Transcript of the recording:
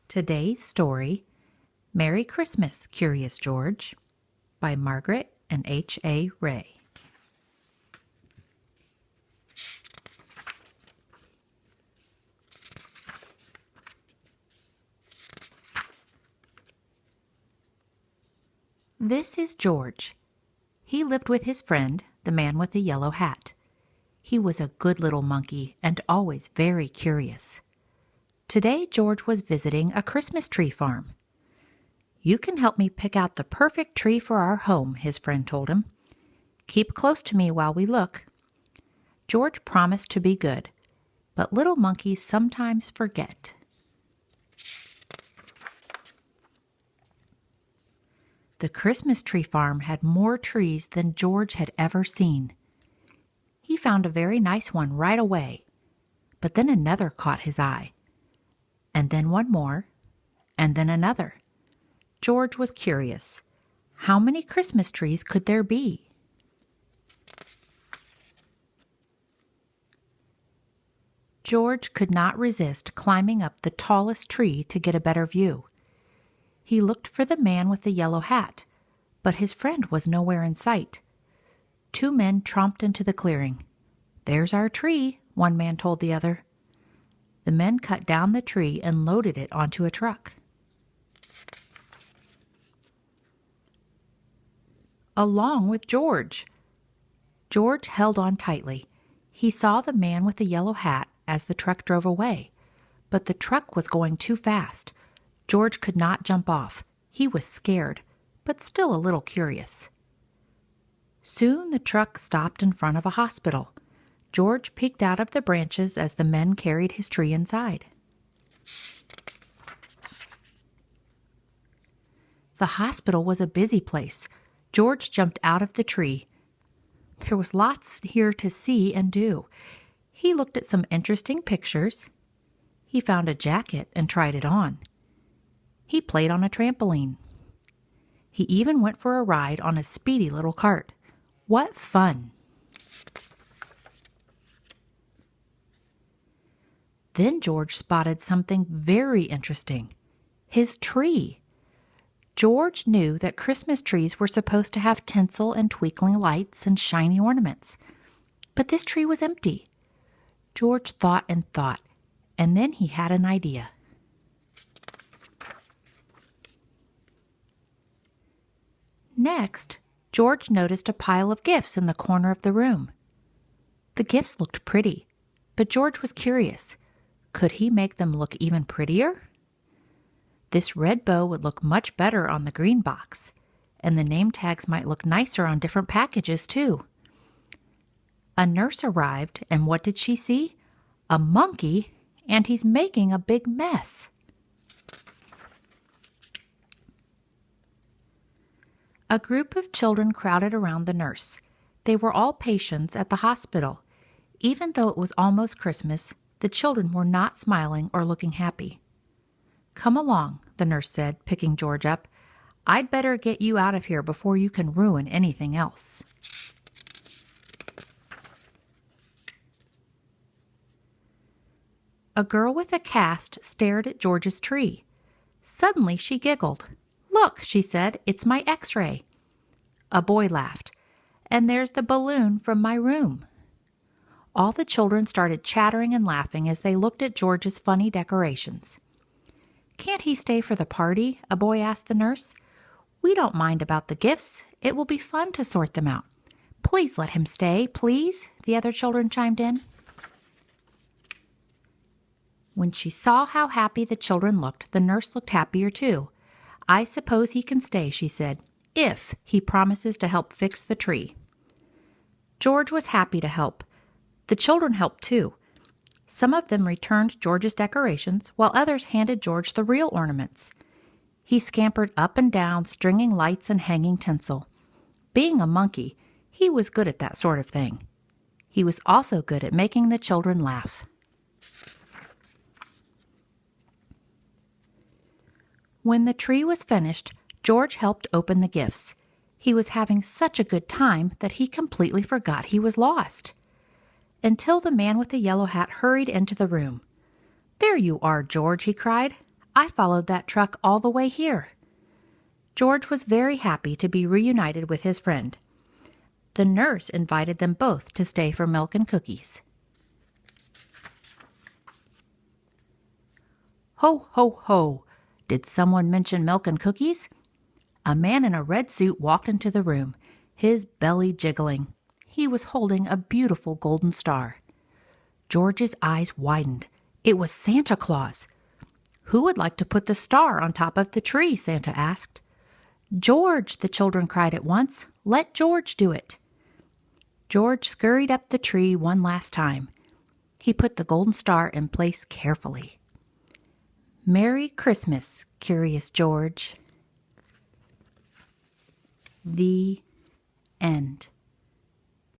Today's story, Merry Christmas, Curious George, by Margaret and H.A. Ray. This is George. He lived with his friend, the man with the yellow hat. He was a good little monkey and always very curious. Today, George was visiting a Christmas tree farm. "You can help me pick out the perfect tree for our home," his friend told him. "Keep close to me while we look." George promised to be good, but little monkeys sometimes forget. The Christmas tree farm had more trees than George had ever seen. He found a very nice one right away, but then another caught his eye. And then one more, and then another. George was curious. How many Christmas trees could there be? George could not resist climbing up the tallest tree to get a better view. He looked for the man with the yellow hat, but his friend was nowhere in sight. Two men tromped into the clearing. "There's our tree," one man told the other. The men cut down the tree and loaded it onto a truck. Along with George. George held on tightly. He saw the man with the yellow hat as the truck drove away, but the truck was going too fast. George could not jump off. He was scared, but still a little curious. Soon the truck stopped in front of a hospital. George peeked out of the branches as the men carried his tree inside. The hospital was a busy place. George jumped out of the tree. There was lots here to see and do. He looked at some interesting pictures. He found a jacket and tried it on. He played on a trampoline. He even went for a ride on a speedy little cart. What fun! Then George spotted something very interesting. His tree. George knew that Christmas trees were supposed to have tinsel and twinkling lights and shiny ornaments. But this tree was empty. George thought, and then he had an idea. Next, George noticed a pile of gifts in the corner of the room. The gifts looked pretty, but George was curious. Could he make them look even prettier? This red bow would look much better on the green box, and the name tags might look nicer on different packages, too. A nurse arrived, and what did she see? A monkey, and he's making a big mess. A group of children crowded around the nurse. They were all patients at the hospital. Even though it was almost Christmas, the children were not smiling or looking happy. "Come along," the nurse said, picking George up. "I'd better get you out of here before you can ruin anything else." A girl with a cast stared at George's tree. Suddenly she giggled. "Look," she said, "it's my X-ray." A boy laughed. "And there's the balloon from my room." All the children started chattering and laughing as they looked at George's funny decorations. "Can't he stay for the party?" a boy asked the nurse. "We don't mind about the gifts. It will be fun to sort them out." "Please let him stay, please," the other children chimed in. When she saw how happy the children looked, the nurse looked happier too. "I suppose he can stay," she said, "if he promises to help fix the tree." George was happy to help. The children helped too. Some of them returned George's decorations, while others handed George the real ornaments. He scampered up and down, stringing lights and hanging tinsel. Being a monkey, he was good at that sort of thing. He was also good at making the children laugh. When the tree was finished, George helped open the gifts. He was having such a good time that he completely forgot he was lost. Until the man with the yellow hat hurried into the room. "There you are, George," he cried. I followed that truck all the way here." George was very happy to be reunited with his friend. The nurse invited them both to stay for milk and cookies. Ho, ho, ho! Did someone mention milk and cookies? A man in a red suit walked into the room, his belly jiggling. He was holding a beautiful golden star. George's eyes widened. It was Santa Claus. "Who would like to put the star on top of the tree?" Santa asked. "George!" the children cried at once. "Let George do it." George scurried up the tree one last time. He put the golden star in place carefully. "Merry Christmas, Curious George." The end.